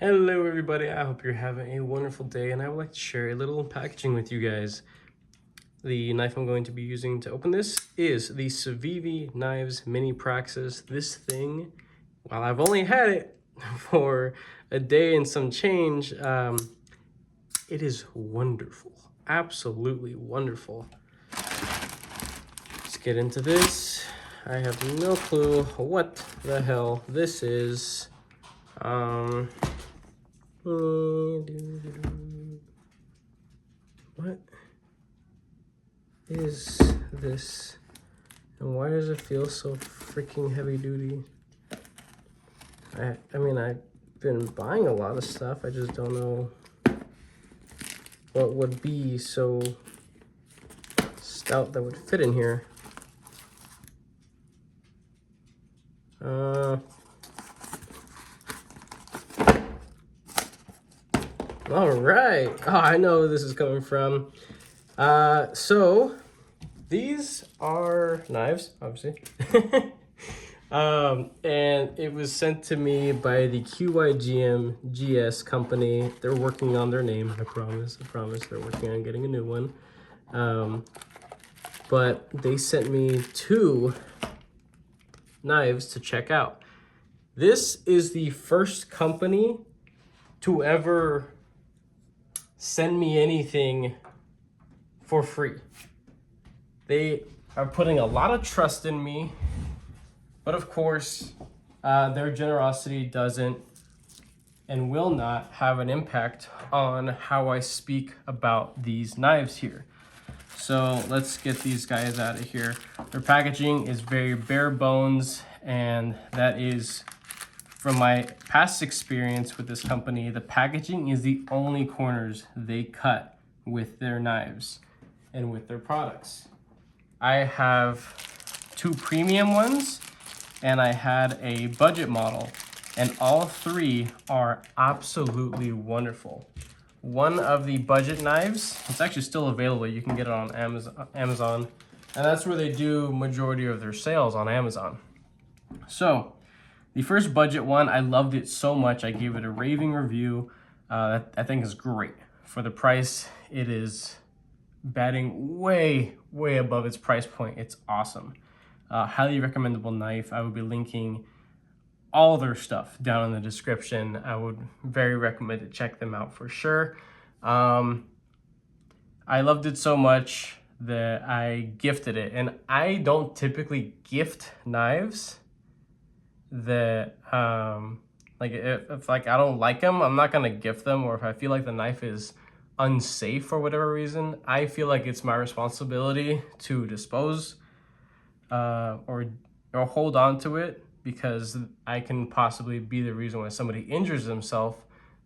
Hello everybody, I hope you're having a wonderful day, and I would like to share a little packaging with you guys. The knife I'm going to be using to open this is the Civivi Knives Mini Praxis. This thing, while I've only had it for a day and some change, it is wonderful. Absolutely wonderful. Let's get into this. I have no clue what the hell this is. What is this? And why does it feel so freaking heavy duty? I mean, I've been buying a lot of stuff. I just don't know what would be so stout that would fit in here. All right. Oh, I know where this is coming from. So these are knives, obviously. And it was sent to me by the QYGMGS company. They're working on their name, I promise. They're working on getting a new one. But they sent me 2 knives to check out. This is the first company to ever send me anything for free. They are putting a lot of trust in me, but of course, their generosity doesn't and will not have an impact on how I speak about these knives here. So let's get these guys out of here. Their packaging is very bare bones, and that is from my past experience with this company. The packaging is the only corners they cut with their knives and with their products. I have 2 premium ones and I had a budget model, and all 3 are absolutely wonderful. One of the budget knives, it's actually still available. You can get it on Amazon, and that's where they do majority of their sales, on Amazon. So the first budget one, I loved it so much. I gave it a raving review. I think is great. For the price, it is batting way, way above its price point. It's awesome. Highly recommendable knife. I would be linking all their stuff down in the description. I would very recommend to check them out for sure. I loved it so much that I gifted it. And I don't typically gift knives that like if like I don't like them, I'm not gonna gift them. Or if I feel like the knife is unsafe for whatever reason, I feel like it's my responsibility to dispose or hold on to it, because I can possibly be the reason why somebody injures themselves.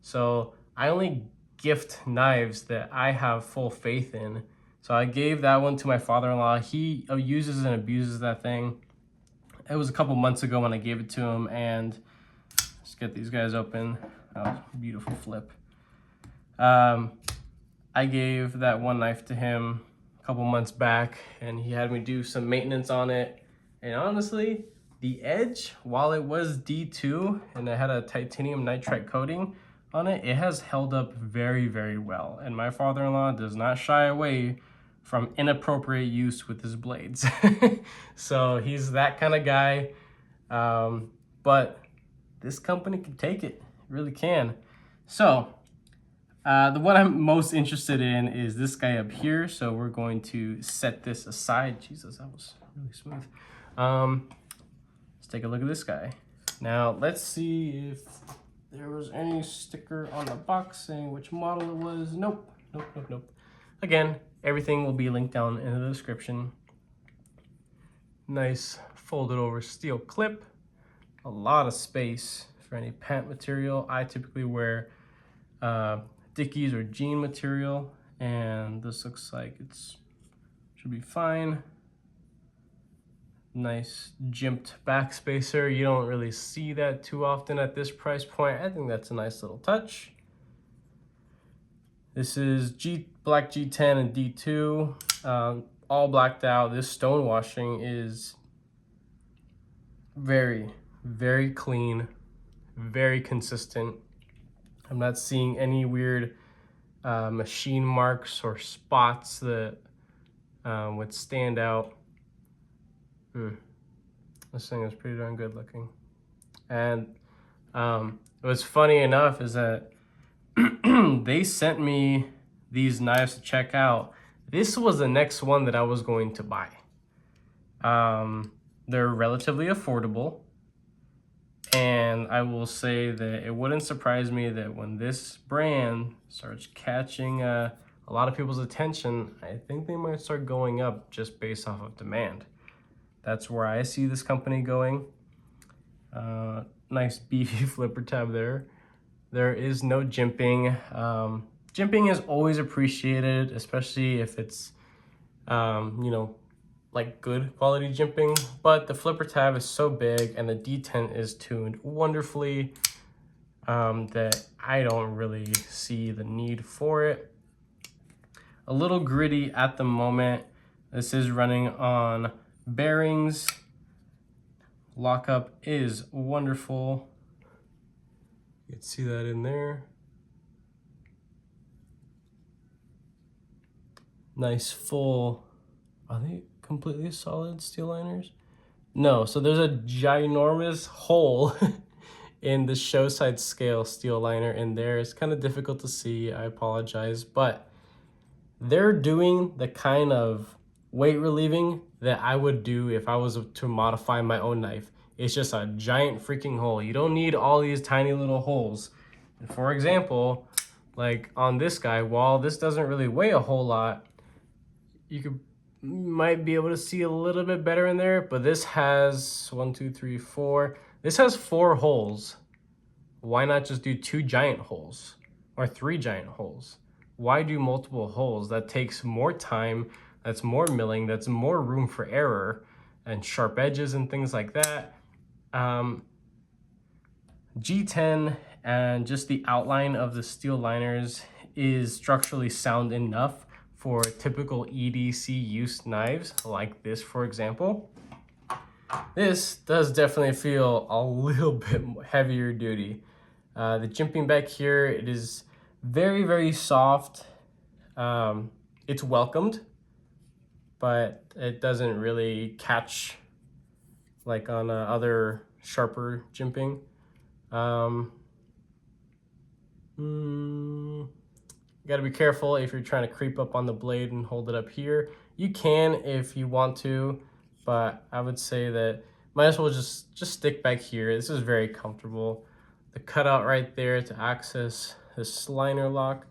So I only gift knives that I have full faith in. So I gave that one to my father-in-law. He uses and abuses that thing. It was a couple months ago when I gave it to him, and let's get these guys open. Oh, beautiful flip. I gave that one knife to him a couple months back, and he had me do some maintenance on it. And honestly, the edge, while it was D2 and it had a titanium nitride coating on it, it has held up very, very well. And my father-in-law does not shy away from inappropriate use with his blades. So he's that kind of guy. But this company can take it, really can. So the one I'm most interested in is this guy up here. So we're going to set this aside. Jesus, that was really smooth. Let's take a look at this guy. Now let's see if there was any sticker on the box saying which model it was. Nope. Again, everything will be linked down in the description. Nice folded over steel clip. A lot of space for any pant material. I typically wear Dickies or jean material, and this looks like it's should be fine. Nice jimped back spacer. You don't really see that too often at this price point. I think that's a nice little touch. This is black G10 and D2, all blacked out. This stone washing is very, very clean, very consistent. I'm not seeing any weird machine marks or spots that would stand out. This thing is pretty darn good looking. And what's funny enough is that they sent me these knives to check out. This was the next one that I was going to buy. They're relatively affordable. And I will say that it wouldn't surprise me that when this brand starts catching a lot of people's attention, I think they might start going up just based off of demand. That's where I see this company going. Nice beefy flipper tab there. There is no jimping. Jimping is always appreciated, especially if it's, you know, like good quality jimping, but the flipper tab is so big and the detent is tuned wonderfully that I don't really see the need for it. A little gritty at the moment. This is running on bearings. Lockup is wonderful. You can see that in there. Nice full, are they completely solid steel liners? No, so there's a ginormous hole in the show side scale steel liner in there. It's kind of difficult to see, I apologize, but they're doing the kind of weight relieving that I would do if I was to modify my own knife. It's just a giant freaking hole. You don't need all these tiny little holes. And for example, like on this guy, while this doesn't really weigh a whole lot, you might be able to see a little bit better in there, but this has 1, 2, 3, 4. This has 4 holes. Why not just do 2 giant holes or 3 giant holes? Why do multiple holes? That takes more time, that's more milling, that's more room for error and sharp edges and things like that. G10 and just the outline of the steel liners is structurally sound enough for typical EDC use knives like this, for example. This does definitely feel a little bit heavier duty. The jimping back here, it is very, very soft. It's welcomed, but it doesn't really catch like on other sharper jimping. You gotta be careful if you're trying to creep up on the blade and hold it up here. You can if you want to, but I would say that might as well just stick back here. This is very comfortable. The cutout right there to access this liner lock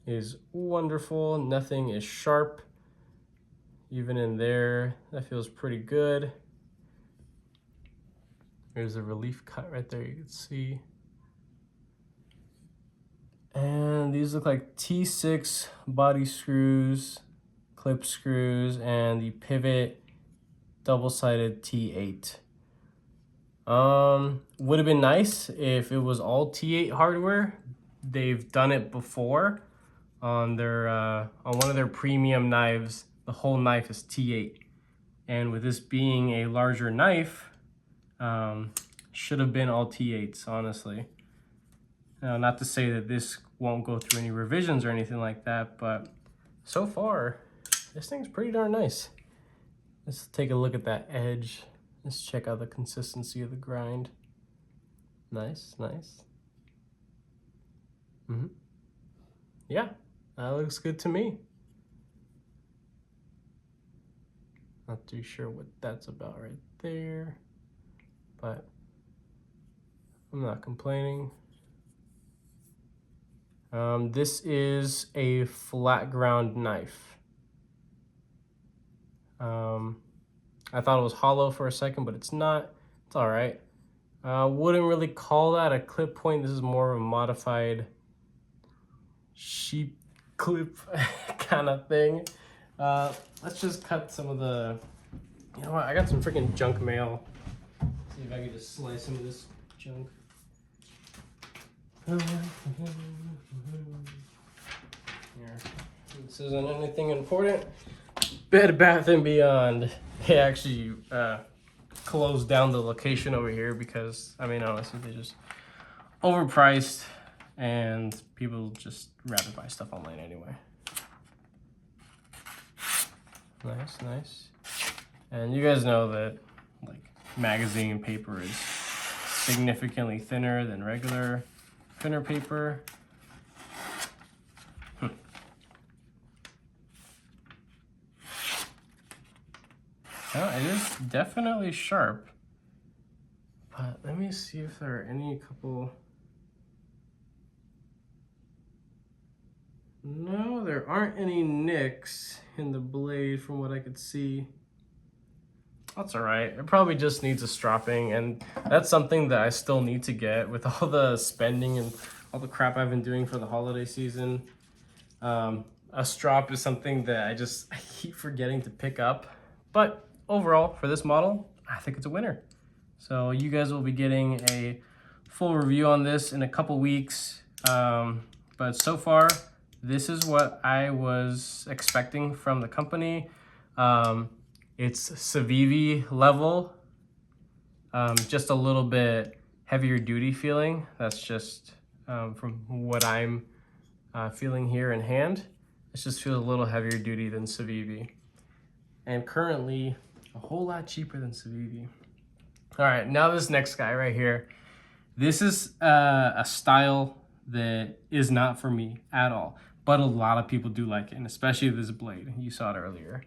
is wonderful. Nothing is sharp. Even in there, that feels pretty good. There's a relief cut right there, you can see. And these look like T6 body screws, clip screws, and the pivot double-sided T8. Would have been nice if it was all T8 hardware. They've done it before on their on one of their premium knives. The whole knife is T8, and with this being a larger knife, should have been all T8s, honestly. Now, not to say that this won't go through any revisions or anything like that, but so far, this thing's pretty darn nice. Let's take a look at that edge. Let's check out the consistency of the grind. Nice, nice. Yeah, that looks good to me. Not too sure what that's about right there, but I'm not complaining. This is a flat ground knife. I thought it was hollow for a second, but it's not. It's all right. Wouldn't really call that a clip point. This is more of a modified sheep clip kind of thing. Let's just cut some of the, you know what, I got some freaking junk mail. See if I can just slice some of this junk. Here. This isn't anything important. Bed Bath & Beyond. They actually closed down the location over here because, I mean, honestly, they just overpriced and people just rather buy stuff online anyway. Nice, nice. And you guys know that like magazine paper is significantly thinner than regular printer paper. Oh, it is definitely sharp. But let me see if there are any couple. No, there aren't any nicks in the blade from what I could see. That's all right. It probably just needs a stropping, and that's something that I still need to get with all the spending and all the crap I've been doing for the holiday season. A strop is something that I keep forgetting to pick up. But overall, for this model, I think it's a winner. So you guys will be getting a full review on this in a couple weeks. But so far, this is what I was expecting from the company. It's Civivi level, just a little bit heavier duty feeling. That's just from what I'm feeling here in hand. It just feels a little heavier duty than Civivi. And currently, a whole lot cheaper than Civivi. All right, now this next guy right here. This is a style that is not for me at all, but a lot of people do like it, and especially this blade. You saw it earlier.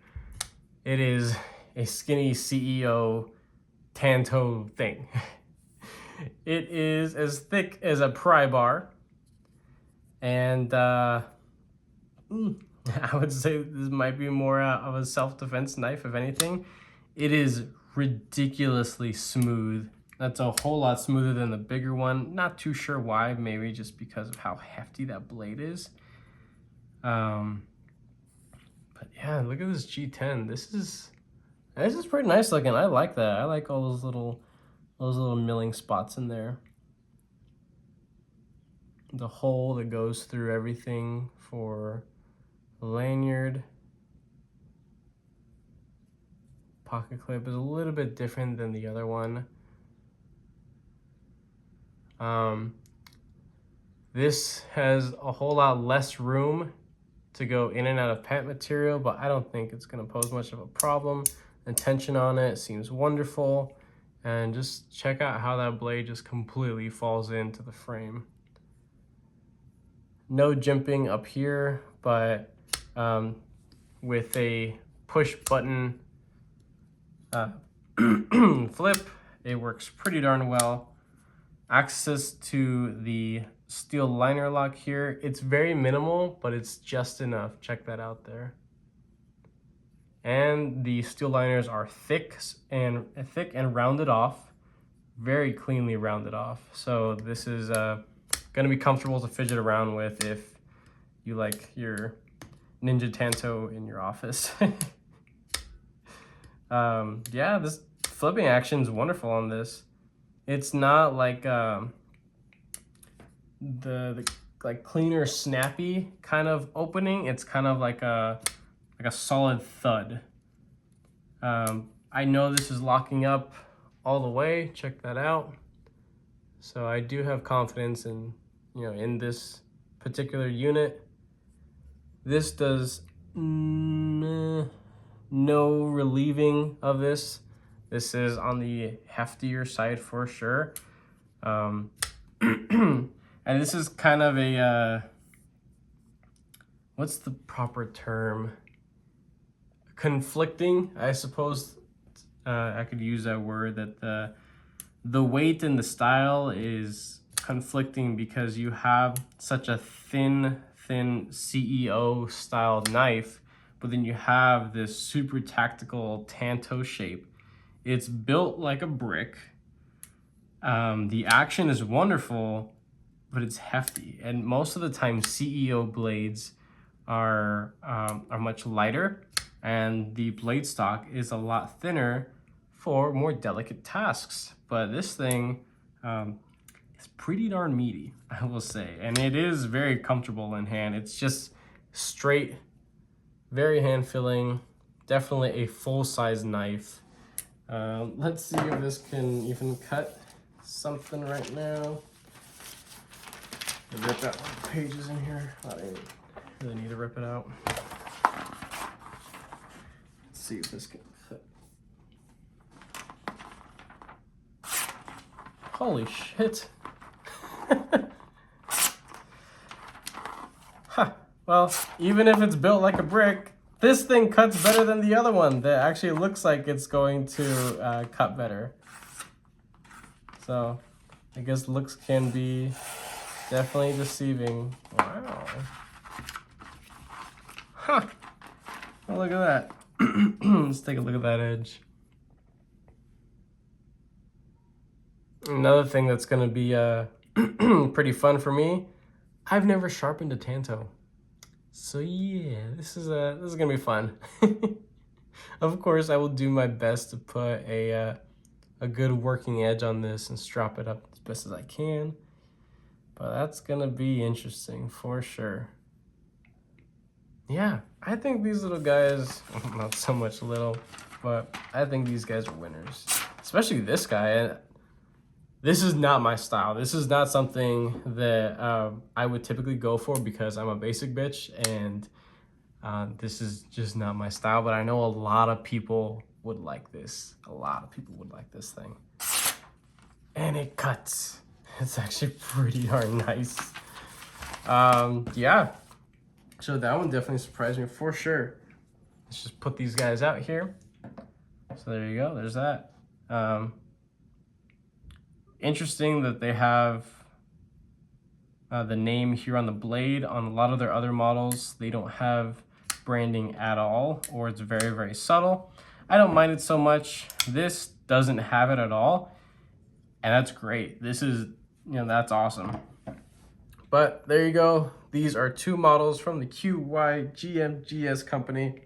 It is a skinny CEO Tanto thing. It is as thick as a pry bar, and I would say this might be more of a self-defense knife, if anything. It is ridiculously smooth. That's a whole lot smoother than the bigger one. Not too sure why, maybe just because of how hefty that blade is. But yeah, look at this G10. This is pretty nice looking. I like that. I like all those little milling spots in there. The hole that goes through everything for the lanyard. Pocket clip is a little bit different than the other one. This has a whole lot less room to go in and out of pant material, but I don't think it's going to pose much of a problem. The tension on it seems wonderful, and just check out how that blade just completely falls into the frame. No jimping up here, but with a push button flip, it works pretty darn well. Access to the steel liner lock here. It's very minimal, but it's just enough. Check that out there. And the steel liners are thick and rounded off, very cleanly rounded off. So this is gonna be comfortable to fidget around with if you like your Ninja Tanto in your office. Yeah, this flipping action is wonderful on this. It's not like the like cleaner, snappy kind of opening. It's kind of like a solid thud. I know this is locking up all the way. Check that out. So I do have confidence in in this particular unit. This does no relieving of this. This is on the heftier side for sure. And this is kind of a, what's the proper term? Conflicting, I suppose. I could use that word, that the weight and the style is conflicting because you have such a thin CEO style knife, but then you have this super tactical Tanto shape. It's built like a brick. The action is wonderful, but it's hefty. And most of the time, CEO blades are much lighter, and the blade stock is a lot thinner for more delicate tasks. But this thing is pretty darn meaty, I will say. And it is very comfortable in hand. It's just straight, very hand-filling, definitely a full-size knife. Let's see if this can even cut something right now. Rip out one of the pages in here. I don't really need to rip it out. Let's see if this can fit. Holy shit. Huh. Well, even if it's built like a brick, this thing cuts better than the other one that actually looks like it's going to cut better. So I guess looks can be definitely deceiving. Wow. Huh. Oh, look at that. Let's take a look at that edge. Another thing that's going to be pretty fun for me, I've never sharpened a Tanto. So yeah, this is gonna be fun. Of course, I will do my best to put a good working edge on this and strap it up as best as I can. But that's gonna be interesting for sure. Yeah, I think these little guys, not so much little, but I think these guys are winners. Especially this guy. This is not my style. This is not something that I would typically go for because I'm a basic bitch, and this is just not my style. But I know a lot of people would like this. A lot of people would like this thing. And it cuts. It's actually pretty darn nice. Yeah. So that one definitely surprised me for sure. Let's just put these guys out here. So there you go. There's that. Interesting that they have the name here on the blade. On a lot of their other models, they don't have branding at all, or it's very, very subtle. I don't mind it so much. This doesn't have it at all, and that's great. This is, that's awesome. But there you go. These are two models from the QYGMGS company.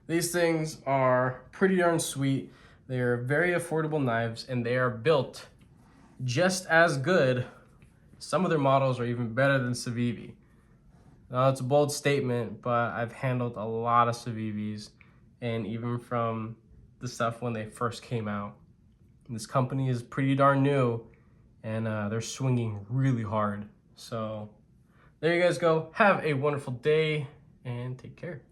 These things are pretty darn sweet. They're very affordable knives, and they are built just as good. Some of their models are even better than Civivi. Now, it's a bold statement, but I've handled a lot of Civivis, and even from the stuff when they first came out. This company is pretty darn new, and they're swinging really hard. So there you guys go. Have a wonderful day, and take care.